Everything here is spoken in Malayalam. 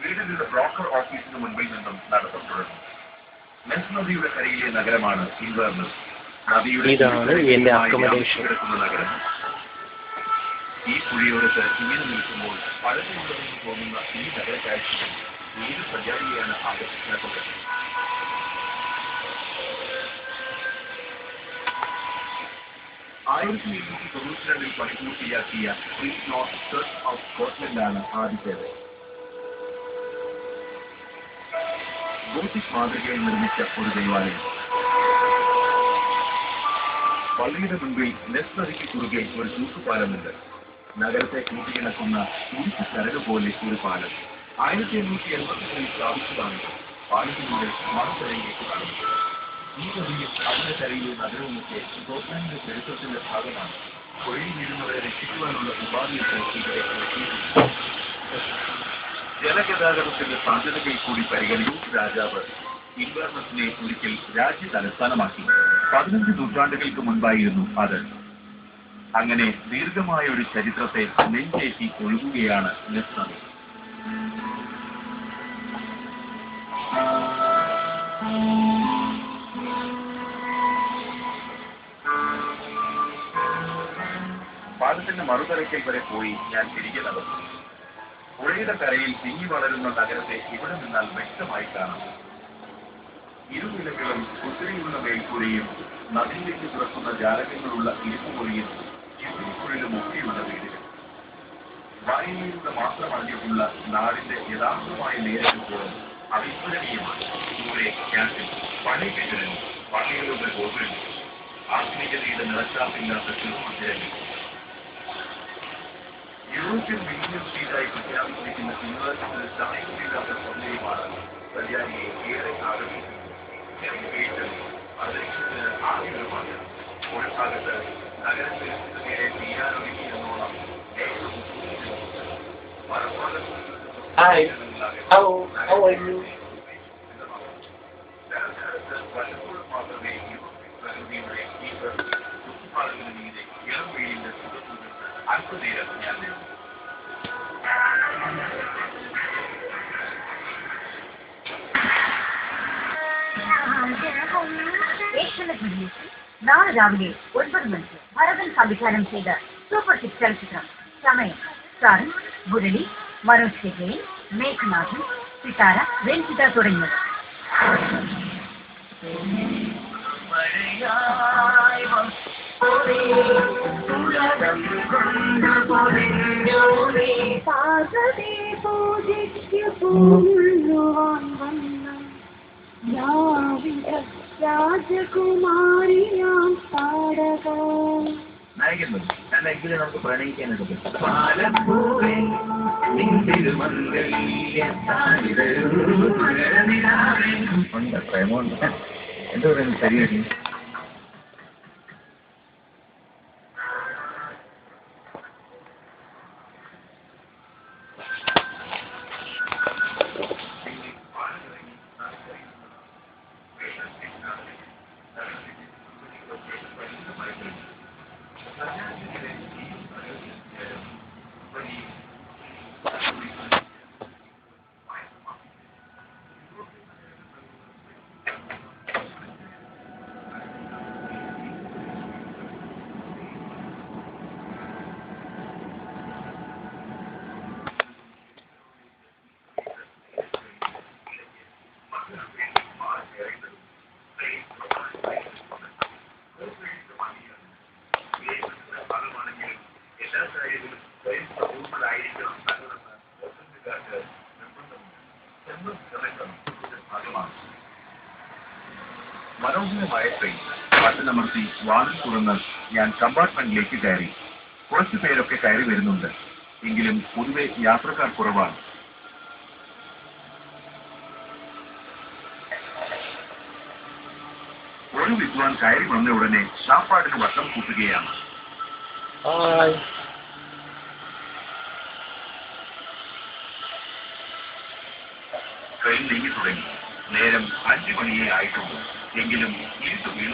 വീടിന്റെ ബ്രോക്കർ ഓഫീസിന് മുൻപിൽ നിന്നും നടത്തം തുടർന്നു. നെസ് നദിയുടെ കരയിലെ നഗരമാണ് ഇൻവേർനസ്. കിടക്കുന്ന നഗരം. ഈ പുഴയോരത്ത് ഇങ്ങനെ നിൽക്കുമ്പോൾ പഴമയുള്ളതെന്ന് തോന്നുന്ന ഈ നഗരക്കാഴ്ചകൾ ഏത് സഞ്ചാരിയെയാണ് ആകർഷിക്കുന്നത്? 1792 പണിപൂർത്തിയാക്കിയ പ്രീസ്റ്റ് നോർത്ത് ചർച്ച് ഓഫ് സ്കോട്ട്ലൻഡാണ് ആദ്യത്തേത്. ഗോത്തിക് മാതൃകയിൽ നിർമ്മിച്ച ഒരു ദേവാലയം. പള്ളിയുടെ മുൻപിൽ നെസ് നദിക്ക് കുറുകെ ഒരു തൂക്കുപാലമുണ്ട്. നഗരത്തെ കൂട്ടിയിണക്കുന്ന കുടിച്ചു ചരട് പോലെ ഒരു പാലം 1883 സ്ഥാപിച്ചതാണ്. പാലത്തിലൂടെ മറുകരയിലേക്ക് കടന്നു. ഈ നദിയും അതിന്റെ കരയിലെ നഗരവുമൊക്കെ സ്കോട്ട്ലൻഡിന്റെ ചരിത്രത്തിന്റെ ഭാഗമാണ്. പുഴയിൽ വീഴുന്നവരെ രക്ഷിക്കുവാനുള്ള ഉപാധിയൊക്കെ ഇവിടെ എത്തിയിട്ടുണ്ട്. ജലഗതാഗതത്തിന്റെ സാധ്യതകൾ കൂടി പരിഗണിച്ച് രാജാവ് ഇൻവേർനസിനെ ഒരിക്കൽ രാജ്യ തലസ്ഥാനമാക്കി. 15 നൂറ്റാണ്ടുകൾക്ക് മുൻപായിരുന്നു അത്. അങ്ങനെ ദീർഘമായ ഒരു ചരിത്രത്തെ നെഞ്ചേറ്റി ഒഴുകുകയാണ് നെസ് നദി. പാലത്തിന്റെ മറുകരയ്ക്കൽ വരെ പോയി ഞാൻ തിരികെ നടന്നു. പുഴയുടെ കരയിൽ തിങ്ങി വളരുന്ന നഗരത്തെ ഇവിടെ നിന്നാൽ വ്യക്തമായി കാണാം. ഇരുനിലകളും കുതിരയുള്ള മേൽക്കൂരയും നദിയിലേക്ക് തുറക്കുന്ന ജാലകങ്ങളുള്ള ഇരുമ്പുമുറിയും ചുറ്റിക്കുള്ളിലും ഒക്കെയുള്ള വീടുകൾ. വായനയിലൂടെ മാത്രം അറിഞ്ഞിട്ടുള്ള നാടിന്റെ യഥാർത്ഥമായ നേരത്തോളം അവിസ്മരണീയമാണ്. ദൂരെ ക്യാൻറ്റീൻ, പഴയ കെട്ടിടങ്ങൾ, പള്ളികളുടെ ഗോപുരങ്ങൾ, ആധുനികതയുടെ നിറച്ചാപ്പില്ലാത്ത ചെറുമന്ദിരങ്ങൾ. യൂറോപ്യൻ മില്ലിയൻ സ്റ്റേറ്റായി പ്രഖ്യാപിച്ചിരിക്കുന്ന ഇൻവേർനസിന് ചായയില്ലാത്ത സൗന്ദര്യമാണ് സഞ്ചാരിയെ ഏറെ ആകർഷിക്കുന്നത്. അന്തരീക്ഷത്തിന് ആദ്യമാണ് ഒരു ഭാഗത്ത് നഗരത്തിൽ നേരെ തീരാനൊരുക്കി എന്നോണം വല്ലപ്പോഴും മാത്രമേ പ്രകൃതിയുടെ ഈ ചുറ്റുപാടുകളിൽ മീതെ ഇളം വെയിലിന്റെ സുഖത്തിൽ അല്പനേരം ഞാൻ നിന്നു. നാളെ രാവിലെ 9 മണിക്ക് ഭരതൻ സംവിധാനം ചെയ്ത സൂപ്പർ ഹിറ്റ് ചലച്ചിത്രം സമയം. സ്റ്റാറിൽ മുരളി, മനോജ് കെ ജയൻ, മേഘനാഥൻ, സിതാര, രഞ്ജിത തുടങ്ങിയവർ. രാജകുമാരിയാം പാടക നായകന്മാരെങ്കിലും നമുക്ക് പ്രണയിക്കാനായിട്ട് ഉണ്ട്. പ്രേമമുണ്ട്. എന്താ പറയുന്നത്? ശരിയാക്കി മനോഹരമായ ട്രെയിൻ ബട്ടണമർത്തി വാതിൽ തുറന്ന് ഞാൻ കമ്പാർട്ട്മെന്റിലേക്ക് കയറി. കുറച്ചു പേരൊക്കെ കയറി വരുന്നുണ്ട്. എങ്കിലും പൊതുവെ യാത്രക്കാർ കുറവാണ്. ഒരു വിദ്വാൻ കയറി വന്ന ഉടനെ ഷാപ്പാടിന് വട്ടം കൂട്ടുകയാണ്. ട്രെയിൻ നീങ്ങി തുടങ്ങി. നേരം 5 മണിയേ ആയിട്ടുള്ളൂ. എങ്കിലും ഇരുട്ട് വീണു.